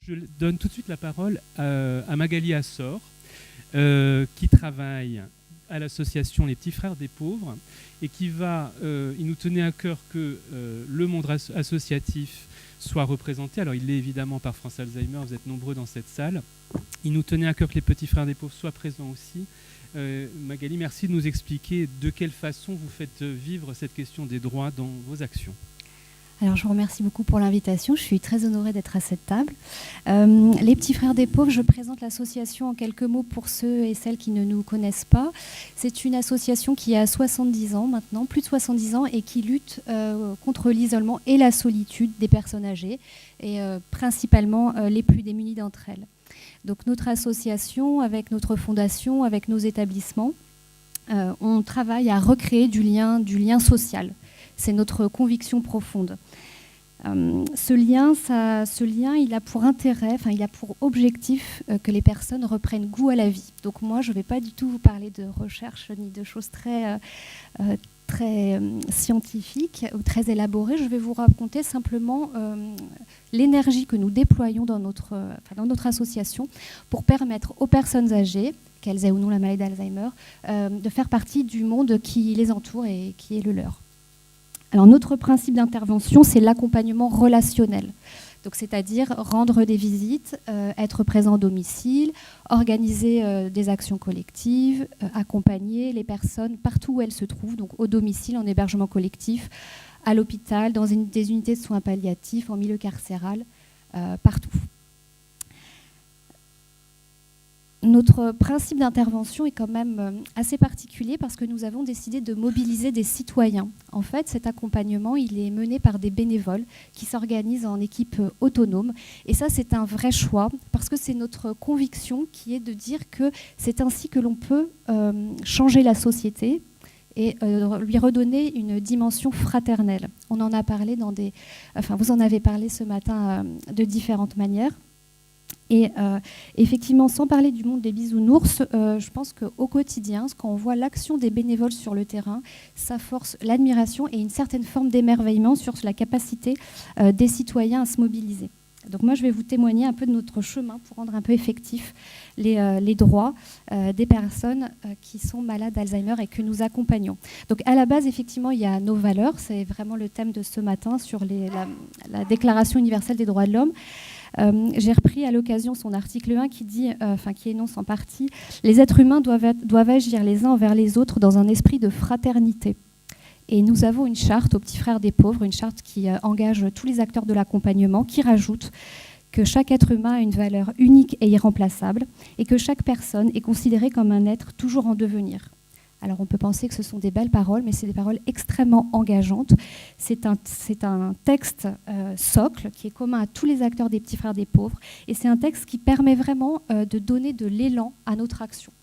Je donne tout de suite la parole à Magali Assor, qui travaille à l'association Les Petits Frères des Pauvres et qui va, il nous tenait à cœur que le monde associatif soit représenté. Alors il l'est évidemment par France Alzheimer, vous êtes nombreux dans cette salle. Il nous tenait à cœur que les Petits Frères des Pauvres soient présents aussi. Magali, merci de nous expliquer de quelle façon vous faites vivre cette question des droits dans vos actions. Alors, je vous remercie beaucoup pour l'invitation. Je suis très honorée d'être à cette table. Les Petits Frères des Pauvres, je présente l'association en quelques mots pour ceux et celles qui ne nous connaissent pas. C'est une association qui a 70 ans maintenant, plus de 70 ans, et qui lutte contre l'isolement et la solitude des personnes âgées, et principalement les plus démunies d'entre elles. Donc, notre association, avec notre fondation, avec nos établissements, on travaille à recréer du lien social. C'est notre conviction profonde. Ce lien, il a pour intérêt, il a pour objectif que les personnes reprennent goût à la vie. Donc moi, je ne vais pas du tout vous parler de recherche ni de choses très scientifiques ou très élaborées. Je vais vous raconter simplement l'énergie que nous déployons dans notre association pour permettre aux personnes âgées, qu'elles aient ou non la maladie d'Alzheimer, de faire partie du monde qui les entoure et qui est le leur. Alors, notre principe d'intervention, c'est l'accompagnement relationnel. Donc, c'est-à-dire rendre des visites, être présent au domicile, organiser des actions collectives, accompagner les personnes partout où elles se trouvent, donc au domicile, en hébergement collectif, à l'hôpital, dans des unités de soins palliatifs, en milieu carcéral, partout. Notre principe d'intervention est quand même assez particulier parce que nous avons décidé de mobiliser des citoyens. En fait, cet accompagnement, il est mené par des bénévoles qui s'organisent en équipe autonome. Et ça, c'est un vrai choix parce que c'est notre conviction qui est de dire que c'est ainsi que l'on peut changer la société et lui redonner une dimension fraternelle. On en a parlé vous en avez parlé ce matin de différentes manières. Et effectivement, sans parler du monde des bisounours, je pense qu'au quotidien, quand on voit l'action des bénévoles sur le terrain, ça force l'admiration et une certaine forme d'émerveillement sur la capacité des citoyens à se mobiliser. Donc moi, je vais vous témoigner un peu de notre chemin pour rendre un peu effectifs les droits des personnes qui sont malades d'Alzheimer et que nous accompagnons. Donc à la base, effectivement, il y a nos valeurs. C'est vraiment le thème de ce matin sur la Déclaration universelle des droits de l'homme. J'ai repris à l'occasion son article 1 qui dit, qui énonce en partie « Les êtres humains doivent agir les uns envers les autres dans un esprit de fraternité ». Et nous avons une charte aux Petits Frères des Pauvres, une charte qui engage tous les acteurs de l'accompagnement, qui rajoute que chaque être humain a une valeur unique et irremplaçable et que chaque personne est considérée comme un être toujours en devenir. Alors on peut penser que ce sont des belles paroles, mais c'est des paroles extrêmement engageantes. C'est un texte socle qui est commun à tous les acteurs des Petits Frères des Pauvres et c'est un texte qui permet vraiment de donner de l'élan à notre action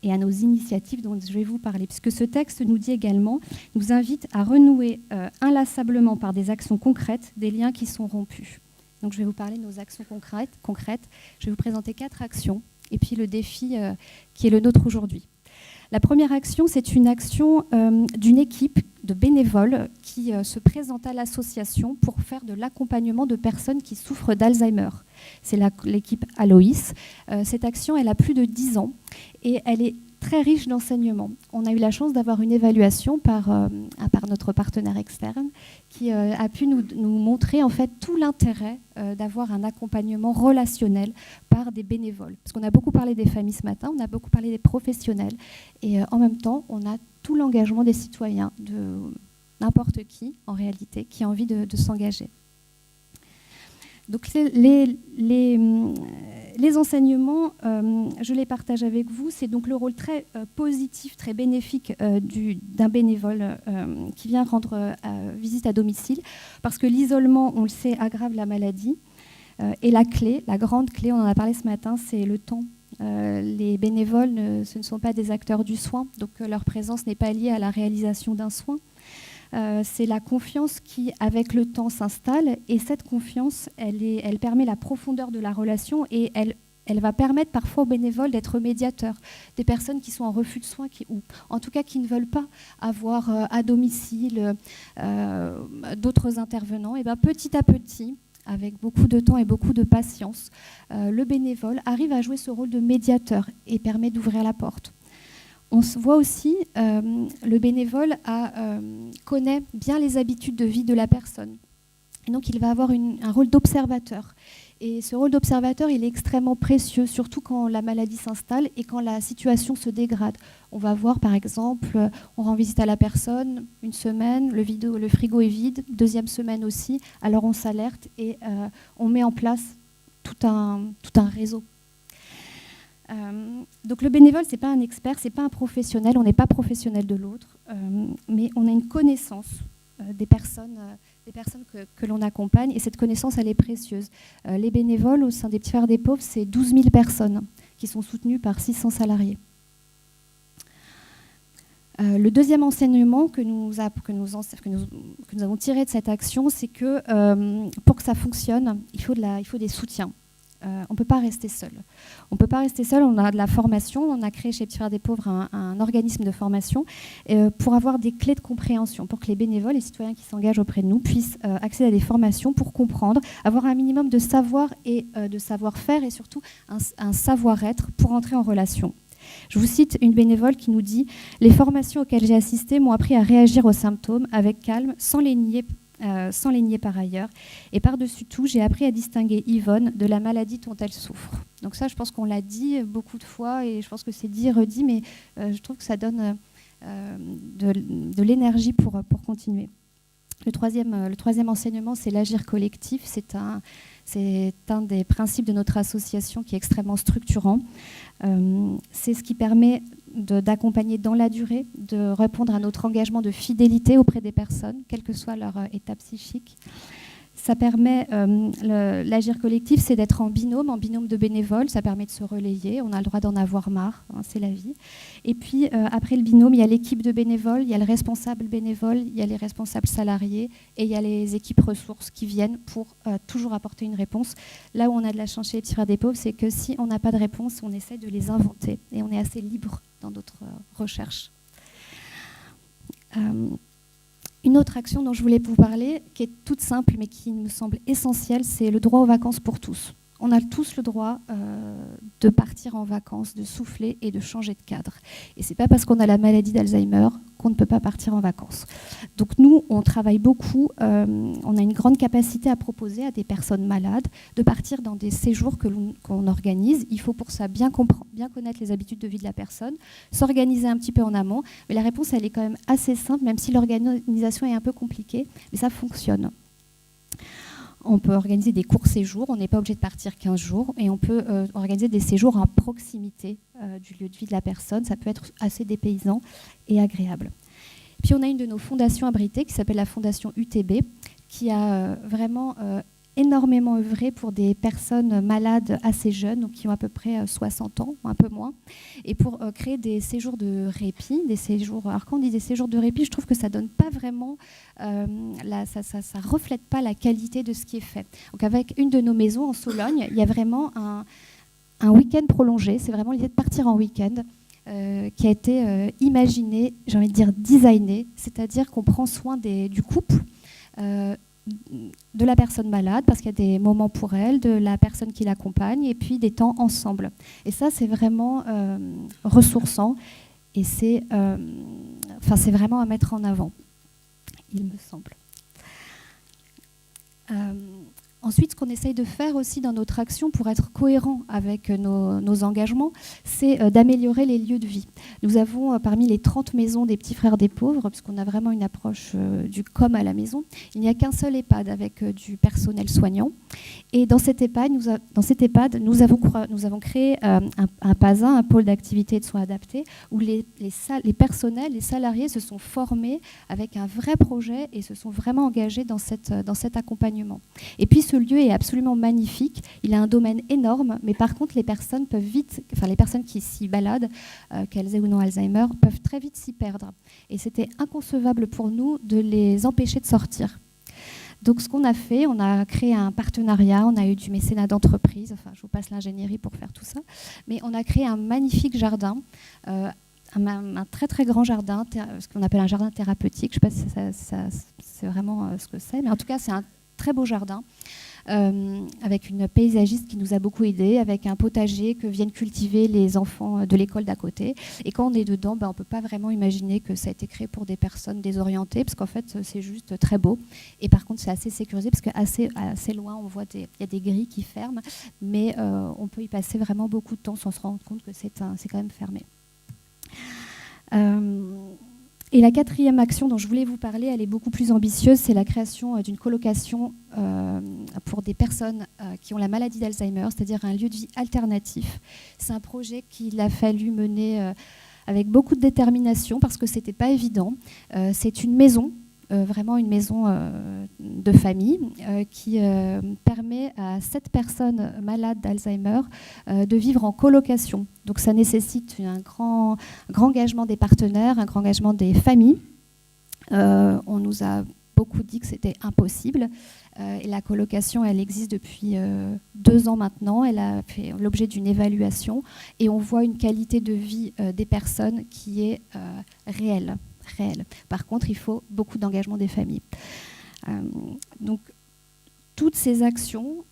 et à nos initiatives dont je vais vous parler. Puisque ce texte nous dit également, nous invite à renouer inlassablement par des actions concrètes des liens qui sont rompus. Donc je vais vous parler de nos actions concrètes. Je vais vous présenter 4 actions et puis le défi qui est le nôtre aujourd'hui. La première action, c'est une action d'une équipe de bénévoles qui se présente à l'association pour faire de l'accompagnement de personnes qui souffrent d'Alzheimer. C'est l'équipe Aloïs. Cette action, elle a plus de 10 ans et elle est très riche d'enseignements. On a eu la chance d'avoir une évaluation par notre partenaire externe qui a pu nous montrer en fait tout l'intérêt d'avoir un accompagnement relationnel par des bénévoles. Parce qu'on a beaucoup parlé des familles ce matin, on a beaucoup parlé des professionnels et en même temps, on a tout l'engagement des citoyens, de n'importe qui en réalité, qui a envie de s'engager. Donc les enseignements, je les partage avec vous. C'est donc le rôle très positif, très bénéfique d'un bénévole qui vient rendre visite à domicile. Parce que l'isolement, on le sait, aggrave la maladie. Et la grande clé, on en a parlé ce matin, c'est le temps. Les bénévoles, ce ne sont pas des acteurs du soin, donc leur présence n'est pas liée à la réalisation d'un soin. C'est la confiance qui, avec le temps, s'installe. Et cette confiance, elle permet la profondeur de la relation et elle va permettre parfois aux bénévoles d'être médiateurs. Des personnes qui sont en refus de soins ou en tout cas qui ne veulent pas avoir à domicile d'autres intervenants. Et bien, petit à petit, avec beaucoup de temps et beaucoup de patience, le bénévole arrive à jouer ce rôle de médiateur et permet d'ouvrir la porte. On se voit aussi, le bénévole connaît bien les habitudes de vie de la personne. Et donc, il va avoir un rôle d'observateur. Et ce rôle d'observateur, il est extrêmement précieux, surtout quand la maladie s'installe et quand la situation se dégrade. On va voir, par exemple, on rend visite à la personne, une semaine, le frigo est vide, deuxième semaine aussi, alors on s'alerte et on met en place tout un réseau. Donc le bénévole, ce n'est pas un expert, ce n'est pas un professionnel, on n'est pas professionnel de l'autre, mais on a une connaissance des personnes que l'on accompagne, et cette connaissance, elle est précieuse. Les bénévoles au sein des Petits Frères des Pauvres, c'est 12 000 personnes qui sont soutenues par 600 salariés. Le deuxième enseignement que nous avons tiré de cette action, c'est que pour que ça fonctionne, il faut des soutiens. On ne peut pas rester seul. On a de la formation, on a créé chez Petits Frères des Pauvres un organisme de formation pour avoir des clés de compréhension, pour que les bénévoles, les citoyens qui s'engagent auprès de nous puissent accéder à des formations pour comprendre, avoir un minimum de savoir et de savoir-faire et surtout un savoir-être pour entrer en relation. Je vous cite une bénévole qui nous dit « Les formations auxquelles j'ai assisté m'ont appris à réagir aux symptômes avec calme, sans les nier par ailleurs. Et par-dessus tout, j'ai appris à distinguer Yvonne de la maladie dont elle souffre. » Donc ça, je pense qu'on l'a dit beaucoup de fois et je pense que c'est dit et redit, mais je trouve que ça donne de l'énergie pour continuer. Le troisième enseignement, c'est l'agir collectif. C'est un des principes de notre association qui est extrêmement structurant. C'est ce qui permet d'accompagner dans la durée, de répondre à notre engagement de fidélité auprès des personnes, quelle que soit leur état psychique. Ça permet, l'agir collectif, c'est d'être en binôme de bénévoles, ça permet de se relayer, on a le droit d'en avoir marre, hein, c'est la vie. Et puis après le binôme, il y a l'équipe de bénévoles, il y a le responsable bénévole, il y a les responsables salariés et il y a les équipes ressources qui viennent pour toujours apporter une réponse. Là où on a de la chance chez les Petits Frères des Pauvres, c'est que si on n'a pas de réponse, on essaie de les inventer et on est assez libre dans notre recherche. Une autre action dont je voulais vous parler, qui est toute simple mais qui me semble essentielle, c'est le droit aux vacances pour tous. On a tous le droit de partir en vacances, de souffler et de changer de cadre. Et ce n'est pas parce qu'on a la maladie d'Alzheimer qu'on ne peut pas partir en vacances. Donc nous, on travaille beaucoup, on a une grande capacité à proposer à des personnes malades de partir dans des séjours qu'on organise. Il faut pour ça bien connaître les habitudes de vie de la personne, s'organiser un petit peu en amont. Mais la réponse, elle est quand même assez simple, même si l'organisation est un peu compliquée, mais ça fonctionne. On peut organiser des courts séjours, on n'est pas obligé de partir 15 jours, et on peut organiser des séjours à proximité du lieu de vie de la personne. Ça peut être assez dépaysant et agréable. Puis on a une de nos fondations abritées qui s'appelle la Fondation UTB, qui a vraiment énormément œuvré pour des personnes malades assez jeunes, donc qui ont à peu près 60 ans, un peu moins, et pour créer des séjours de répit, alors quand on dit des séjours de répit, je trouve que ça donne pas vraiment, ça reflète pas la qualité de ce qui est fait. Donc avec une de nos maisons en Sologne, il y a vraiment un week-end prolongé, c'est vraiment l'idée de partir en week-end, qui a été imaginé, j'ai envie de dire designé, c'est-à-dire qu'on prend soin du couple, de la personne malade, parce qu'il y a des moments pour elle, de la personne qui l'accompagne, et puis des temps ensemble. Et ça, c'est vraiment ressourçant, et c'est vraiment à mettre en avant, il me semble. Ensuite, ce qu'on essaye de faire aussi dans notre action pour être cohérent avec nos engagements, c'est d'améliorer les lieux de vie. Nous avons parmi les 30 maisons des Petits Frères des Pauvres, puisqu'on a vraiment une approche du comme à la maison, il n'y a qu'un seul EHPAD avec du personnel soignant. Et dans cet EHPAD, nous avons créé un PASA, un pôle d'activité et de soins adaptés, où les personnels, les salariés se sont formés avec un vrai projet et se sont vraiment engagés dans cet accompagnement. Et puis ce lieu est absolument magnifique, il a un domaine énorme, mais par contre les personnes qui s'y baladent, qu'elles aient ou non Alzheimer, peuvent très vite s'y perdre. Et c'était inconcevable pour nous de les empêcher de sortir. Donc ce qu'on a fait, on a créé un partenariat, on a eu du mécénat d'entreprise, enfin je vous passe l'ingénierie pour faire tout ça, mais on a créé un magnifique jardin, un très très grand jardin, ce qu'on appelle un jardin thérapeutique, je ne sais pas si c'est vraiment ce que c'est, mais en tout cas c'est un très beau jardin avec une paysagiste qui nous a beaucoup aidés, avec un potager que viennent cultiver les enfants de l'école d'à côté. Et quand on est dedans, on ne peut pas vraiment imaginer que ça a été créé pour des personnes désorientées, parce qu'en fait, c'est juste très beau. Et par contre, c'est assez sécurisé, parce qu'assez loin, on voit il y a des grilles qui ferment, mais on peut y passer vraiment beaucoup de temps sans se rendre compte que c'est quand même fermé. Et la quatrième action dont je voulais vous parler, elle est beaucoup plus ambitieuse, c'est la création d'une colocation pour des personnes qui ont la maladie d'Alzheimer, c'est-à-dire un lieu de vie alternatif. C'est un projet qu'il a fallu mener avec beaucoup de détermination parce que ce n'était pas évident. C'est une maison, vraiment une maison de famille qui permet à 7 personnes malades d'Alzheimer de vivre en colocation. Donc ça nécessite un grand engagement des partenaires, un grand engagement des familles. On nous a beaucoup dit que c'était impossible. Et la colocation, elle existe depuis 2 ans maintenant. Elle a fait l'objet d'une évaluation et on voit une qualité de vie des personnes qui est réelle. Par contre, il faut beaucoup d'engagement des familles. Donc, toutes ces actions,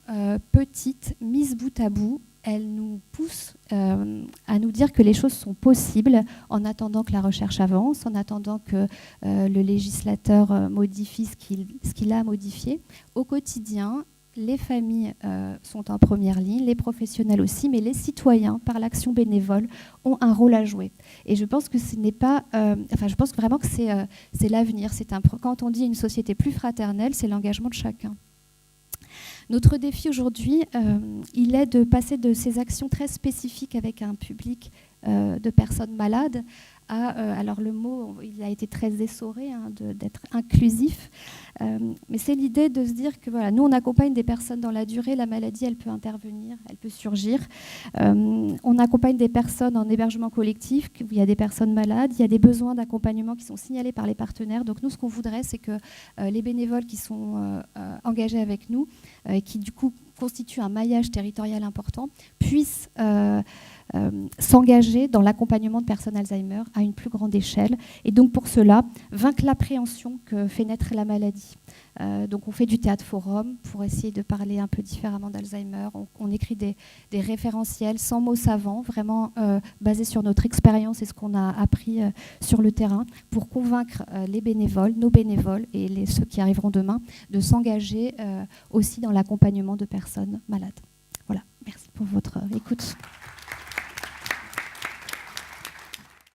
petites, mises bout à bout, elles nous poussent à nous dire que les choses sont possibles en attendant que la recherche avance, en attendant que le législateur modifie ce qu'il a modifié. Au quotidien, les familles sont en première ligne, les professionnels aussi, mais les citoyens, par l'action bénévole, ont un rôle à jouer. Et je pense que ce n'est pas... je pense vraiment que c'est l'avenir. Quand on dit une société plus fraternelle, c'est l'engagement de chacun. Notre défi aujourd'hui, il est de passer de ces actions très spécifiques avec un public de personnes malades à, alors le mot, il a été très essoré, d'être inclusif, mais c'est l'idée de se dire que voilà, nous on accompagne des personnes dans la durée, la maladie elle peut intervenir, elle peut surgir. On accompagne des personnes en hébergement collectif, où il y a des personnes malades, il y a des besoins d'accompagnement qui sont signalés par les partenaires. Donc nous ce qu'on voudrait c'est que les bénévoles qui sont engagés avec nous, et qui du coup constituent un maillage territorial important, puissent s'engager dans l'accompagnement de personnes Alzheimer à une plus grande échelle. Et donc pour cela, vaincre l'appréhension que fait naître la maladie. Donc on fait du théâtre forum pour essayer de parler un peu différemment d'Alzheimer. On écrit des référentiels sans mots savants, vraiment basés sur notre expérience et ce qu'on a appris sur le terrain, pour convaincre les bénévoles, nos bénévoles et ceux qui arriveront demain, de s'engager aussi dans l'accompagnement de personnes malades. Voilà, merci pour votre écoute.